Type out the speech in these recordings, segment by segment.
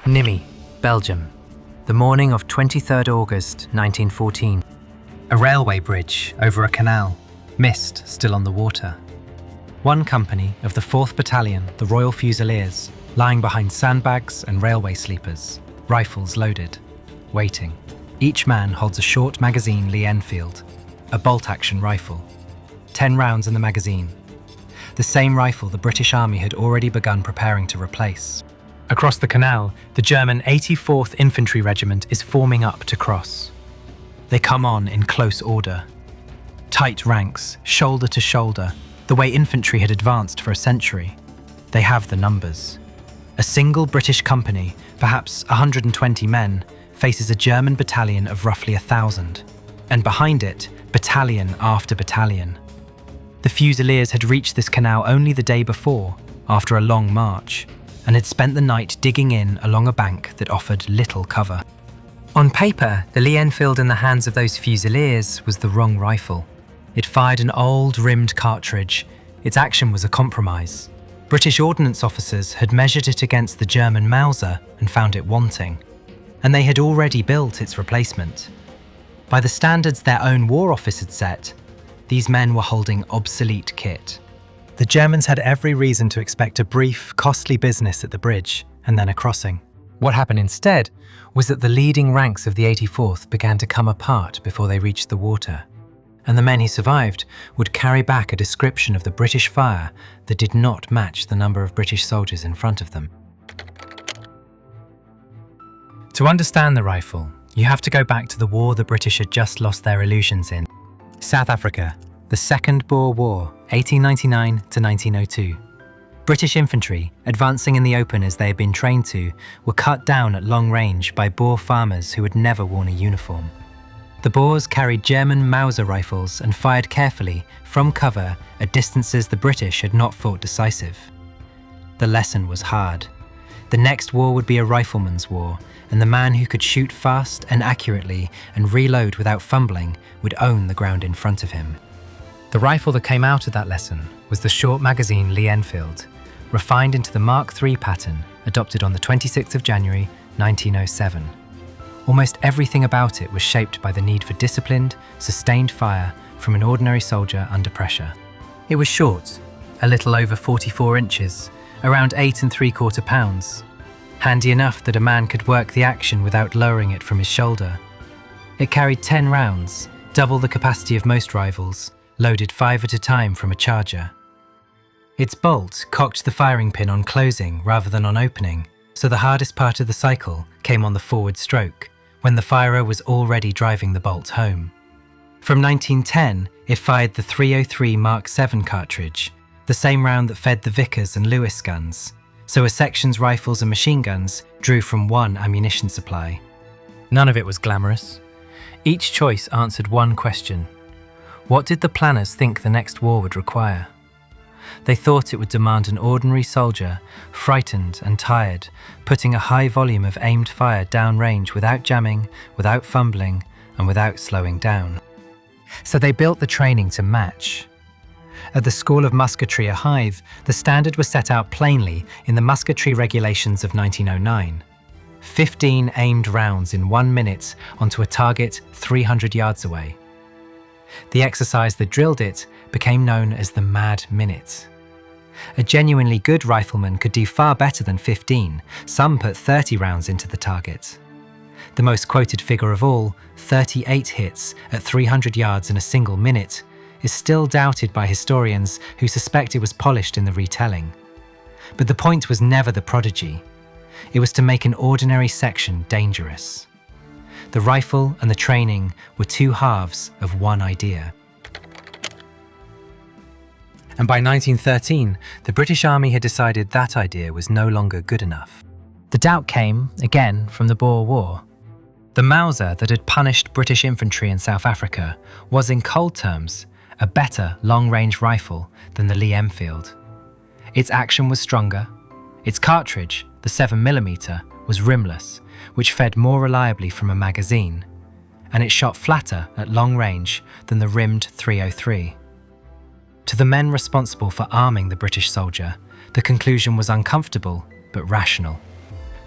Nimy, Belgium. The morning of 23rd August 1914. A railway bridge over a canal, mist still on the water. One company of the 4th Battalion, the Royal Fusiliers, lying behind sandbags and railway sleepers, rifles loaded, waiting. Each man holds a short Magazine Lee-Enfield, a bolt-action rifle. 10 rounds in the magazine. The same rifle the British Army had already begun preparing to replace. Across the canal, the German 84th Infantry Regiment is forming up to cross. They come on in close order. Tight ranks, shoulder to shoulder, the way infantry had advanced for a century. They have the numbers. A single British company, perhaps 120 men, faces a German battalion of roughly 1,000, and behind it, battalion after battalion. The Fusiliers had reached this canal only the day before, after a long march, and had spent the night digging in along a bank that offered little cover. On paper, the Lee-Enfield in the hands of those Fusiliers was the wrong rifle. It fired an old, rimmed cartridge. Its action was a compromise. British ordnance officers had measured it against the German Mauser and found it wanting, and they had already built its replacement. By the standards their own War Office had set, these men were holding obsolete kit. The Germans had every reason to expect a brief, costly business at the bridge, and then a crossing. What happened instead was that the leading ranks of the 84th began to come apart before they reached the water, and the men who survived would carry back a description of the British fire that did not match the number of British soldiers in front of them. To understand the rifle, you have to go back to the war the British had just lost their illusions in. South Africa, the Second Boer War, 1899 to 1902. British infantry, advancing in the open as they had been trained to, were cut down at long range by Boer farmers who had never worn a uniform. The Boers carried German Mauser rifles and fired carefully, from cover, at distances the British had not thought decisive. The lesson was hard. The next war would be a rifleman's war, and the man who could shoot fast and accurately and reload without fumbling would own the ground in front of him. The rifle that came out of that lesson was the short Magazine Lee-Enfield, refined into the Mark III pattern, adopted on the 26th of January 1907. Almost everything about it was shaped by the need for disciplined, sustained fire from an ordinary soldier under pressure. It was short, a little over 44 inches, around 8 3/4 pounds. Handy enough that a man could work the action without lowering it from his shoulder. It carried 10 rounds, double the capacity of most rifles, loaded 5 at a time from a charger. Its bolt cocked the firing pin on closing rather than on opening, so the hardest part of the cycle came on the forward stroke, when the firer was already driving the bolt home. From 1910, it fired the .303 Mark VII cartridge, the same round that fed the Vickers and Lewis guns, so a section's rifles and machine guns drew from one ammunition supply. None of it was glamorous. Each choice answered one question. What did the planners think the next war would require? They thought it would demand an ordinary soldier, frightened and tired, putting a high volume of aimed fire downrange without jamming, without fumbling, and without slowing down. So they built the training to match. At the School of Musketry at Hythe, the standard was set out plainly in the musketry regulations of 1909. 15 aimed rounds in 1 minute onto a target 300 yards away. The exercise that drilled it became known as the Mad Minute. A genuinely good rifleman could do far better than 15, some put 30 rounds into the target. The most quoted figure of all, 38 hits at 300 yards in a single minute, is still doubted by historians who suspect it was polished in the retelling. But the point was never the prodigy. It was to make an ordinary section dangerous. The rifle and the training were two halves of one idea. And by 1913, the British Army had decided that idea was no longer good enough. The doubt came, again, from the Boer War. The Mauser that had punished British infantry in South Africa was, in cold terms, a better long-range rifle than the Lee-Enfield. Its action was stronger. Its cartridge, the 7mm, was rimless, which fed more reliably from a magazine, and it shot flatter at long range than the rimmed .303. To the men responsible for arming the British soldier, the conclusion was uncomfortable but rational.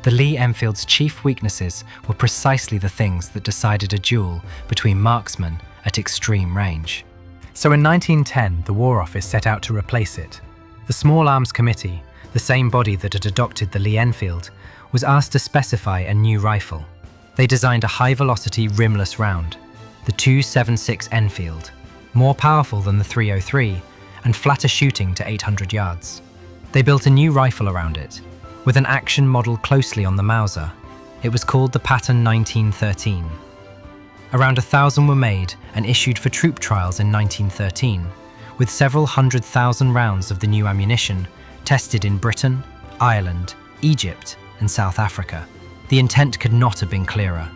The Lee-Enfield's chief weaknesses were precisely the things that decided a duel between marksmen at extreme range. So in 1910, the War Office set out to replace it. The Small Arms Committee, the same body that had adopted the Lee-Enfield, was asked to specify a new rifle. They designed a high-velocity rimless round, the 276 Enfield, more powerful than the 303 and flatter shooting to 800 yards. They built a new rifle around it, with an action model closely on the Mauser. It was called the Pattern 1913. Around 1,000 were made and issued for troop trials in 1913, with several 100,000 rounds of the new ammunition tested in Britain, Ireland, Egypt, and South Africa. The intent could not have been clearer.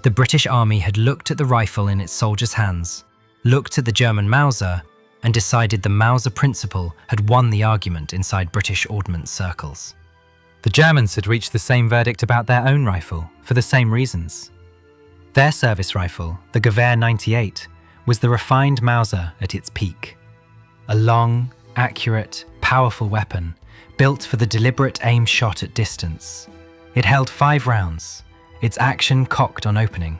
The British Army had looked at the rifle in its soldiers' hands, looked at the German Mauser, and decided the Mauser principle had won the argument inside British ordnance circles. The Germans had reached the same verdict about their own rifle, for the same reasons. Their service rifle, the Gewehr 98, was the refined Mauser at its peak. A long, accurate, powerful weapon, built for the deliberate aim shot at distance. It held 5 rounds, its action cocked on opening.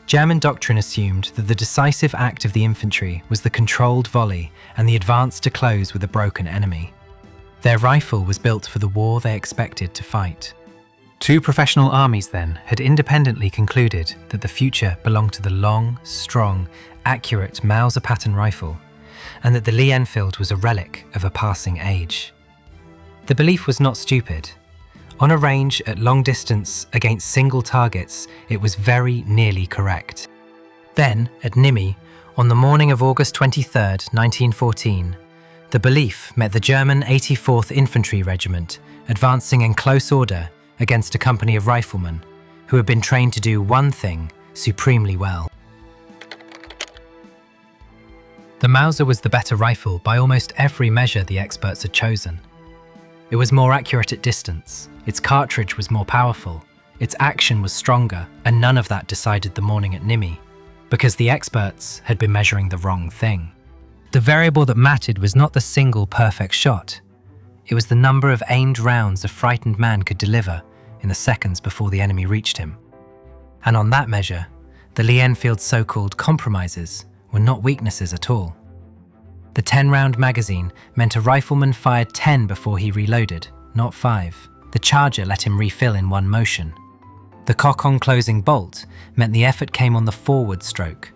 German doctrine assumed that the decisive act of the infantry was the controlled volley and the advance to close with a broken enemy. Their rifle was built for the war they expected to fight. 2 professional armies then had independently concluded that the future belonged to the long, strong, accurate Mauser pattern rifle, and that the Lee-Enfield was a relic of a passing age. The belief was not stupid. On a range at long distance against single targets, it was very nearly correct. Then, at Nimy, on the morning of August 23, 1914, the belief met the German 84th Infantry Regiment, advancing in close order against a company of riflemen who had been trained to do one thing supremely well. The Mauser was the better rifle by almost every measure the experts had chosen. It was more accurate at distance, its cartridge was more powerful, its action was stronger, and none of that decided the morning at Nimy, because the experts had been measuring the wrong thing. The variable that mattered was not the single perfect shot. It was the number of aimed rounds a frightened man could deliver in the seconds before the enemy reached him. And on that measure, the Lee-Enfield's so-called compromises were not weaknesses at all. The 10-round magazine meant a rifleman fired 10 before he reloaded, not 5. The charger let him refill in one motion. The cock-on closing bolt meant the effort came on the forward stroke.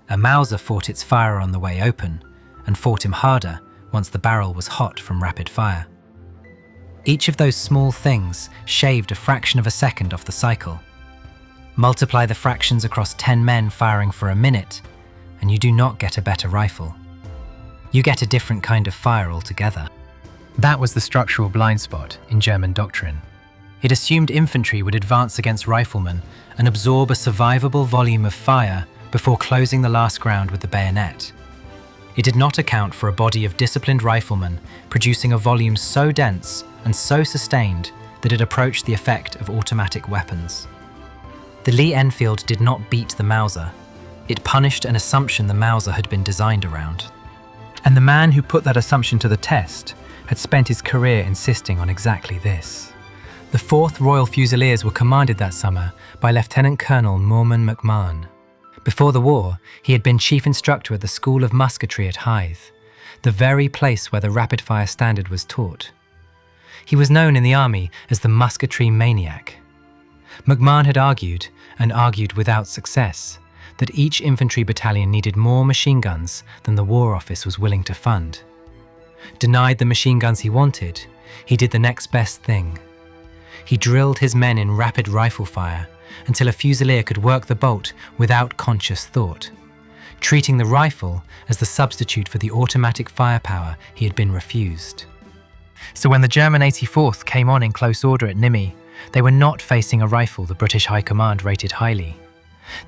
A Mauser fought its firer on the way open, and fought him harder once the barrel was hot from rapid fire. Each of those small things shaved a fraction of a second off the cycle. Multiply the fractions across 10 men firing for a minute, and you do not get a better rifle. You get a different kind of fire altogether. That was the structural blind spot in German doctrine. It assumed infantry would advance against riflemen and absorb a survivable volume of fire before closing the last ground with the bayonet. It did not account for a body of disciplined riflemen producing a volume so dense and so sustained that it approached the effect of automatic weapons. The Lee-Enfield did not beat the Mauser. It punished an assumption the Mauser had been designed around. And the man who put that assumption to the test had spent his career insisting on exactly this. The 4th Royal Fusiliers were commanded that summer by Lieutenant Colonel McMahon. Before the war, he had been chief instructor at the School of Musketry at Hythe, the very place where the rapid-fire standard was taught. He was known in the army as the musketry maniac. McMahon had argued, and argued without success, that each infantry battalion needed more machine guns than the War Office was willing to fund. Denied the machine guns he wanted, he did the next best thing. He drilled his men in rapid rifle fire until a Fusilier could work the bolt without conscious thought, treating the rifle as the substitute for the automatic firepower he had been refused. So when the German 84th came on in close order at Nimy, they were not facing a rifle the British High Command rated highly.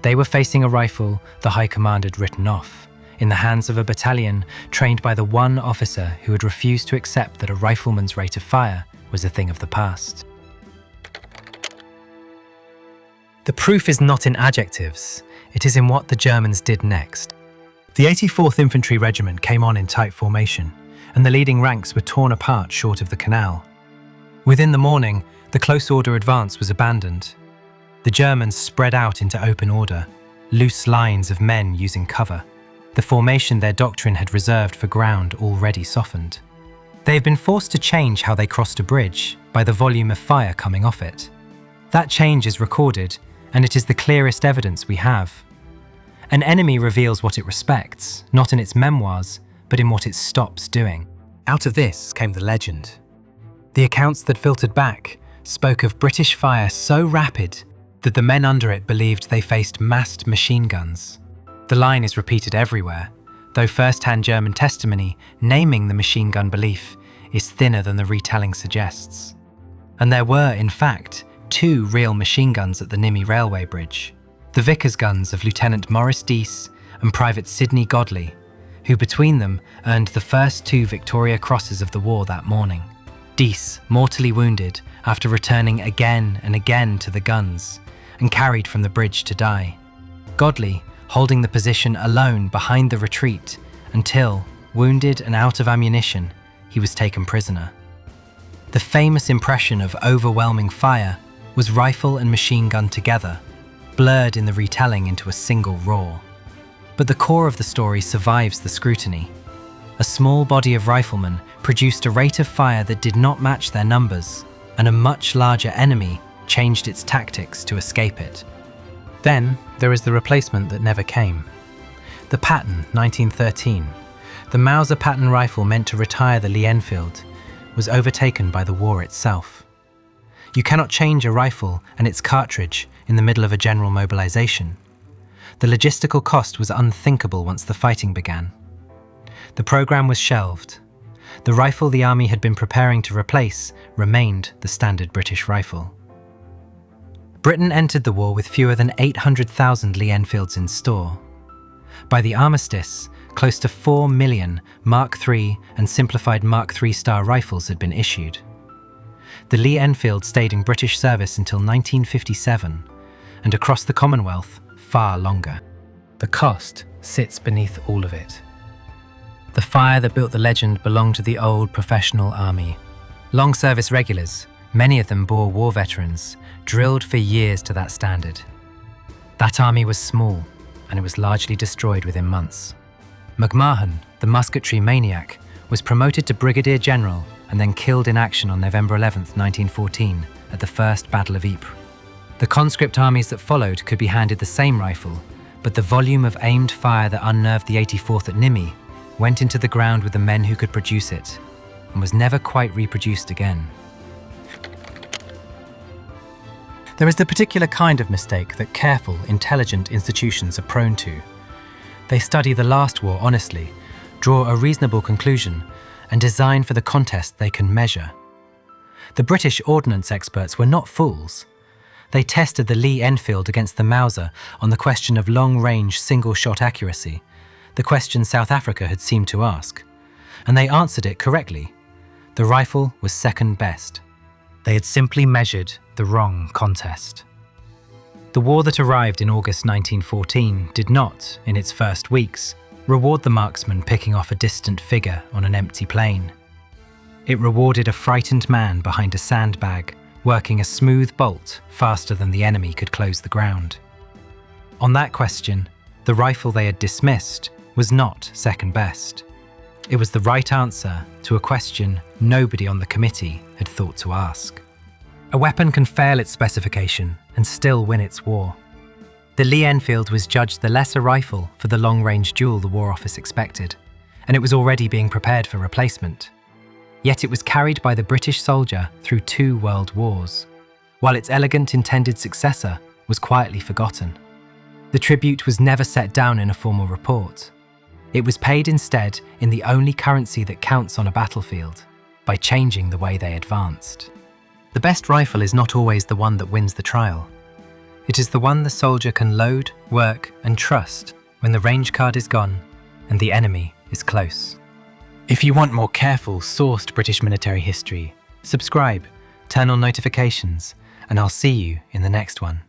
They were facing a rifle the High Command had written off, in the hands of a battalion trained by the one officer who had refused to accept that a rifleman's rate of fire was a thing of the past. The proof is not in adjectives, it is in what the Germans did next. The 84th Infantry Regiment came on in tight formation, and the leading ranks were torn apart short of the canal. Within the morning, the close order advance was abandoned. The Germans spread out into open order, loose lines of men using cover, the formation their doctrine had reserved for ground already softened. They have been forced to change how they crossed a bridge by the volume of fire coming off it. That change is recorded, and it is the clearest evidence we have. An enemy reveals what it respects, not in its memoirs, but in what it stops doing. Out of this came the legend. The accounts that filtered back spoke of British fire so rapid that the men under it believed they faced massed machine guns. The line is repeated everywhere, though first-hand German testimony naming the machine gun belief is thinner than the retelling suggests. And there were, in fact, 2 real machine guns at the Nimy railway bridge, the Vickers guns of Lieutenant Maurice Dease and Private Sidney Godley, who between them earned the first 2 Victoria Crosses of the war that morning. Dease mortally wounded after returning again and again to the guns and carried from the bridge to die. Godley holding the position alone behind the retreat until, wounded and out of ammunition, he was taken prisoner. The famous impression of overwhelming fire was rifle and machine gun together, blurred in the retelling into a single roar. But the core of the story survives the scrutiny. A small body of riflemen produced a rate of fire that did not match their numbers, and a much larger enemy changed its tactics to escape it. Then there is the replacement that never came. The Patton 1913, the Mauser Patton rifle meant to retire the Lee-Enfield, was overtaken by the war itself. You cannot change a rifle and its cartridge in the middle of a general mobilization. The logistical cost was unthinkable once the fighting began. The program was shelved. The rifle the army had been preparing to replace remained the standard British rifle. Britain entered the war with fewer than 800,000 Lee-Enfields in store. By the armistice, close to 4 million Mark III and simplified Mark III star rifles had been issued. The Lee-Enfield stayed in British service until 1957, and across the Commonwealth, far longer. The cost sits beneath all of it. The fire that built the legend belonged to the old professional army. Long service regulars, many of them Boer War veterans, drilled for years to that standard. That army was small, and it was largely destroyed within months. McMahon, the musketry maniac, was promoted to Brigadier General and then killed in action on November 11, 1914, at the First Battle of Ypres. The conscript armies that followed could be handed the same rifle, but the volume of aimed fire that unnerved the 84th at Nimy went into the ground with the men who could produce it, and was never quite reproduced again. There is the particular kind of mistake that careful, intelligent institutions are prone to. They study the last war honestly, draw a reasonable conclusion, and design for the contest they can measure. The British ordnance experts were not fools. They tested the Lee-Enfield against the Mauser on the question of long-range single-shot accuracy, the question South Africa had seemed to ask, and they answered it correctly. The rifle was second best. They had simply measured the wrong contest. The war that arrived in August 1914 did not, in its first weeks, reward the marksman picking off a distant figure on an empty plain. It rewarded a frightened man behind a sandbag, working a smooth bolt faster than the enemy could close the ground. On that question, the rifle they had dismissed was not second best. It was the right answer to a question nobody on the committee had thought to ask. A weapon can fail its specification and still win its war. The Lee-Enfield was judged the lesser rifle for the long-range duel the War Office expected, and it was already being prepared for replacement. Yet it was carried by the British soldier through 2 world wars, while its elegant intended successor was quietly forgotten. The tribute was never set down in a formal report. It was paid instead in the only currency that counts on a battlefield, by changing the way they advanced. The best rifle is not always the one that wins the trial. It is the one the soldier can load, work, and trust when the range card is gone and the enemy is close. If you want more careful, sourced British military history, subscribe, turn on notifications, and I'll see you in the next one.